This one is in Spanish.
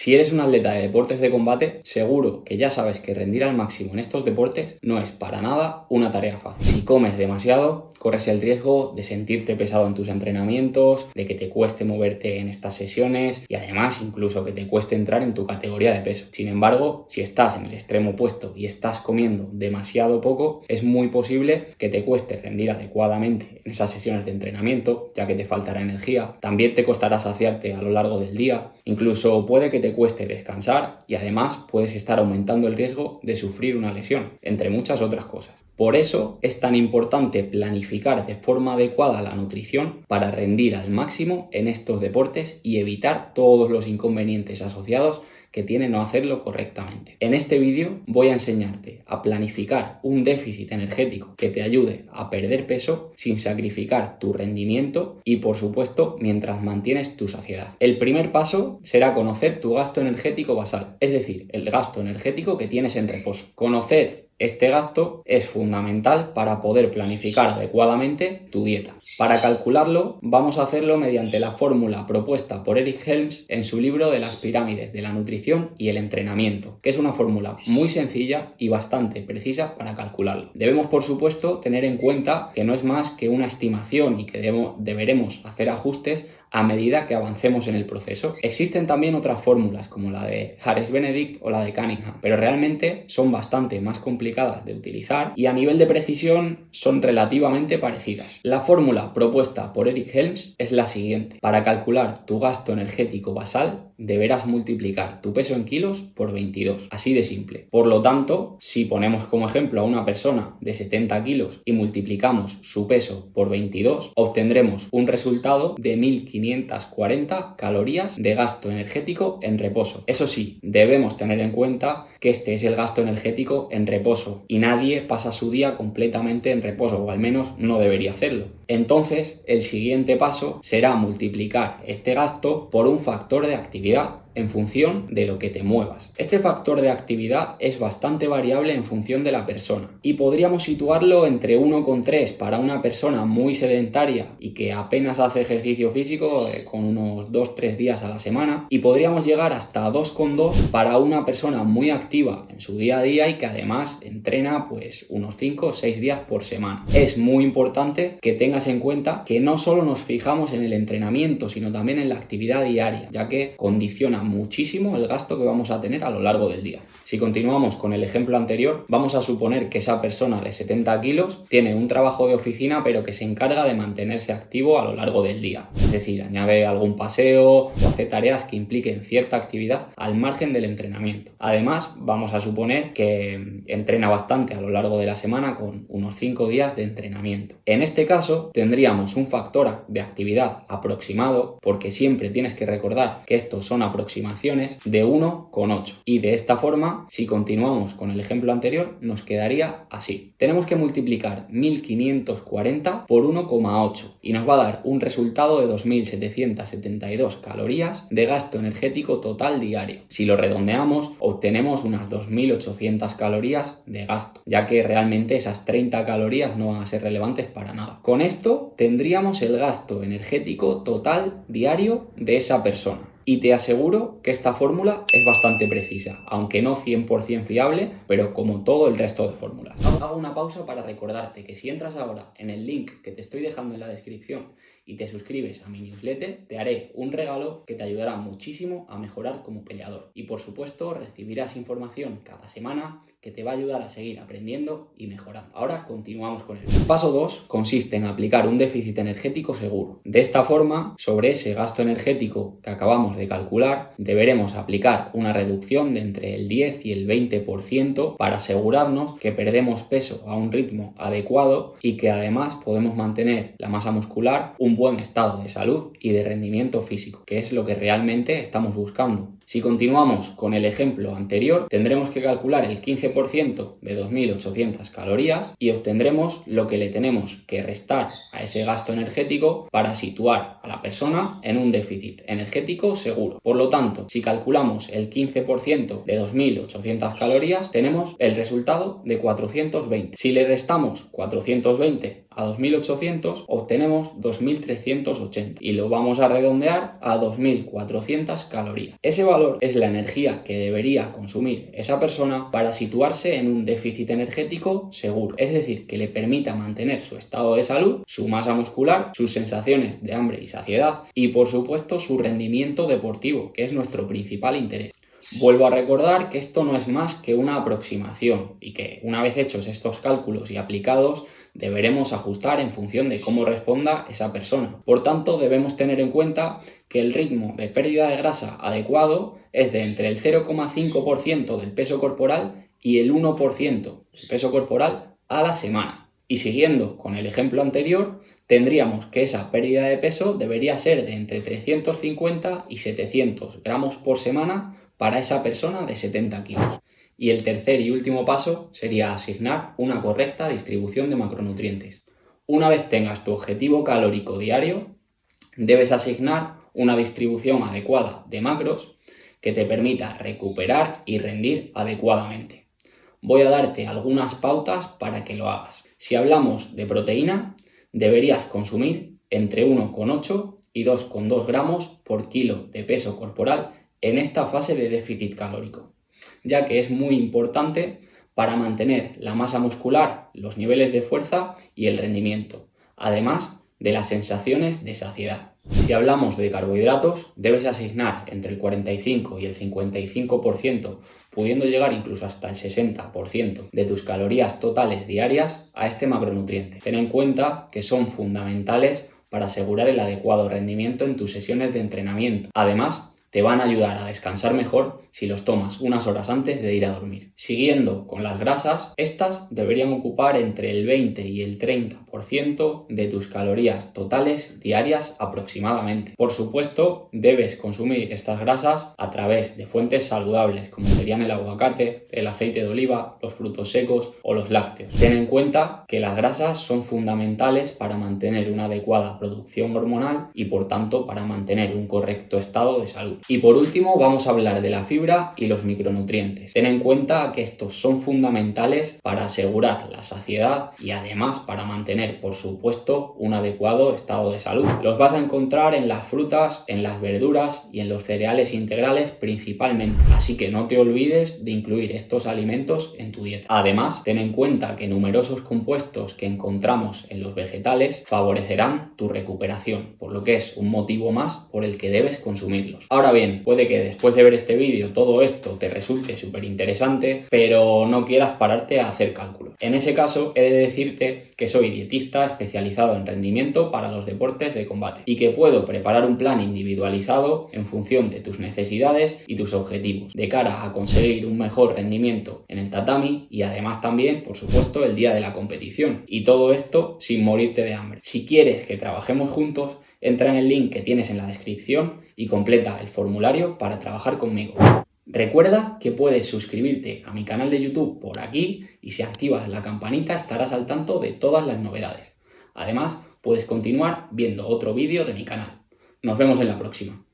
Si eres un atleta de deportes de combate, seguro que ya sabes que rendir al máximo en estos deportes no es para nada una tarea fácil. Si comes demasiado, corres el riesgo de sentirte pesado en tus entrenamientos, de que te cueste moverte en estas sesiones y además incluso que te cueste entrar en tu categoría de peso. Sin embargo, si estás en el extremo opuesto y estás comiendo demasiado poco, es muy posible que te cueste rendir adecuadamente en esas sesiones de entrenamiento, ya que te faltará energía. También te costará saciarte a lo largo del día. Incluso puede que te cueste descansar y además puedes estar aumentando el riesgo de sufrir una lesión, entre muchas otras cosas. Por eso es tan importante planificar de forma adecuada la nutrición para rendir al máximo en estos deportes y evitar todos los inconvenientes asociados que tiene no hacerlo correctamente. En este vídeo voy a enseñarte a planificar un déficit energético que te ayude a perder peso sin sacrificar tu rendimiento y, por supuesto, mientras mantienes tu saciedad. El primer paso será conocer tu gasto energético basal, es decir, el gasto energético que tienes en reposo. Conocer este gasto es fundamental para poder planificar adecuadamente tu dieta. Para calcularlo, vamos a hacerlo mediante la fórmula propuesta por Eric Helms en su libro de las pirámides de la nutrición y el entrenamiento, que es una fórmula muy sencilla y bastante precisa para calcularlo. Debemos, por supuesto, tener en cuenta que no es más que una estimación y que deberemos hacer ajustes a medida que avancemos en el proceso. Existen también otras fórmulas como la de Harris-Benedict o la de Cunningham, pero realmente son bastante más complicadas de utilizar y a nivel de precisión son relativamente parecidas. La fórmula propuesta por Eric Helms es la siguiente. Para calcular tu gasto energético basal, deberás multiplicar tu peso en kilos por 22, así de simple. Por lo tanto, si ponemos como ejemplo a una persona de 70 kilos y multiplicamos su peso por 22, obtendremos un resultado de 1540 calorías de gasto energético en reposo. Eso sí, debemos tener en cuenta que este es el gasto energético en reposo y nadie pasa su día completamente en reposo, o al menos no debería hacerlo. Entonces, el siguiente paso será multiplicar este gasto por un factor de actividad en función de lo que te muevas. Este factor de actividad es bastante variable en función de la persona y podríamos situarlo entre 1,3 para una persona muy sedentaria y que apenas hace ejercicio físico con unos 2-3 días a la semana, y podríamos llegar hasta 2,2 para una persona muy activa en su día a día y que además entrena pues unos 5 o 6 días por semana. Es muy importante que tengas en cuenta que no solo nos fijamos en el entrenamiento, sino también en la actividad diaria, ya que condiciona muchísimo el gasto que vamos a tener a lo largo del día. Si continuamos con el ejemplo anterior, vamos a suponer que esa persona de 70 kilos tiene un trabajo de oficina pero que se encarga de mantenerse activo a lo largo del día. Es decir, añade algún paseo o hace tareas que impliquen cierta actividad al margen del entrenamiento. Además, vamos a suponer que entrena bastante a lo largo de la semana con unos 5 días de entrenamiento. En este caso, tendríamos un factor de actividad aproximado, porque siempre tienes que recordar que estos son aproximaciones, de 1,8. Y de esta forma, si continuamos con el ejemplo anterior, nos quedaría así. Tenemos que multiplicar 1540 por 1,8 y nos va a dar un resultado de 2772 calorías de gasto energético total diario. Si lo redondeamos, obtenemos unas 2800 calorías de gasto, ya que realmente esas 30 calorías no van a ser relevantes para nada. Con esto tendríamos el gasto energético total diario de esa persona. Y te aseguro que esta fórmula es bastante precisa, aunque no 100% fiable, pero como todo el resto de fórmulas. Hago una pausa para recordarte que si entras ahora en el link que te estoy dejando en la descripción y te suscribes a mi newsletter, te haré un regalo que te ayudará muchísimo a mejorar como peleador. Y por supuesto recibirás información cada semana que te va a ayudar a seguir aprendiendo y mejorando. Ahora continuamos con el paso 2. Consiste en aplicar un déficit energético seguro. De esta forma, sobre ese gasto energético que acabamos de calcular, deberemos aplicar una reducción de entre el 10 y el 20% para asegurarnos que perdemos peso a un ritmo adecuado y que además podemos mantener la masa muscular, un buen estado de salud y de rendimiento físico, que es lo que realmente estamos buscando. Si continuamos con el ejemplo anterior, tendremos que calcular el 15% de 2800 calorías y obtendremos lo que le tenemos que restar a ese gasto energético para situar a la persona en un déficit energético seguro. Por lo tanto, si calculamos el 15% de 2800 calorías, tenemos el resultado de 420. Si le restamos 420 a 2800, obtenemos 2380 y lo vamos a redondear a 2400 calorías. Ese valor es la energía que debería consumir esa persona para situarse en un déficit energético seguro, es decir, que le permita mantener su estado de salud, su masa muscular, sus sensaciones de hambre y saciedad y por supuesto su rendimiento deportivo, que es nuestro principal interés. Vuelvo a recordar que esto no es más que una aproximación y que una vez hechos estos cálculos y aplicados deberemos ajustar en función de cómo responda esa persona. Por tanto, debemos tener en cuenta que el ritmo de pérdida de grasa adecuado es de entre el 0,5% del peso corporal y el 1% del peso corporal a la semana. Y siguiendo con el ejemplo anterior, tendríamos que esa pérdida de peso debería ser de entre 350 y 700 gramos por semana para esa persona de 70 kilos. Y el tercer y último paso sería asignar una correcta distribución de macronutrientes. Una vez tengas tu objetivo calórico diario, debes asignar una distribución adecuada de macros que te permita recuperar y rendir adecuadamente. Voy a darte algunas pautas para que lo hagas. Si hablamos de proteína, deberías consumir entre 1,8 y 2,2 gramos por kilo de peso corporal en esta fase de déficit calórico, ya que es muy importante para mantener la masa muscular, los niveles de fuerza y el rendimiento, además de las sensaciones de saciedad. Si hablamos de carbohidratos, debes asignar entre el 45 y el 55%, pudiendo llegar incluso hasta el 60% de tus calorías totales diarias a este macronutriente. Ten en cuenta que son fundamentales para asegurar el adecuado rendimiento en tus sesiones de entrenamiento. Además, te van a ayudar a descansar mejor si los tomas unas horas antes de ir a dormir. Siguiendo con las grasas, estas deberían ocupar entre el 20 y el 30% de tus calorías totales diarias aproximadamente. Por supuesto, debes consumir estas grasas a través de fuentes saludables como serían el aguacate, el aceite de oliva, los frutos secos o los lácteos. Ten en cuenta que las grasas son fundamentales para mantener una adecuada producción hormonal y por tanto para mantener un correcto estado de salud. Y por último vamos a hablar de la fibra y los micronutrientes. Ten en cuenta que estos son fundamentales para asegurar la saciedad y además para mantener, por supuesto, un adecuado estado de salud. Los vas a encontrar en las frutas, en las verduras y en los cereales integrales principalmente. Así que no te olvides de incluir estos alimentos en tu dieta. Además, ten en cuenta que numerosos compuestos que encontramos en los vegetales favorecerán tu recuperación, por lo que es un motivo más por el que debes consumirlos. Ahora bien, puede que después de ver este vídeo todo esto te resulte súper interesante, pero no quieras pararte a hacer cálculos. En ese caso, he de decirte que soy dietista especializado en rendimiento para los deportes de combate y que puedo preparar un plan individualizado en función de tus necesidades y tus objetivos, de cara a conseguir un mejor rendimiento en el tatami y además también, por supuesto, el día de la competición. Y todo esto sin morirte de hambre. Si quieres que trabajemos juntos, entra en el link que tienes en la descripción y completa el formulario para trabajar conmigo. Recuerda que puedes suscribirte a mi canal de YouTube por aquí y si activas la campanita estarás al tanto de todas las novedades. Además, puedes continuar viendo otro vídeo de mi canal. Nos vemos en la próxima.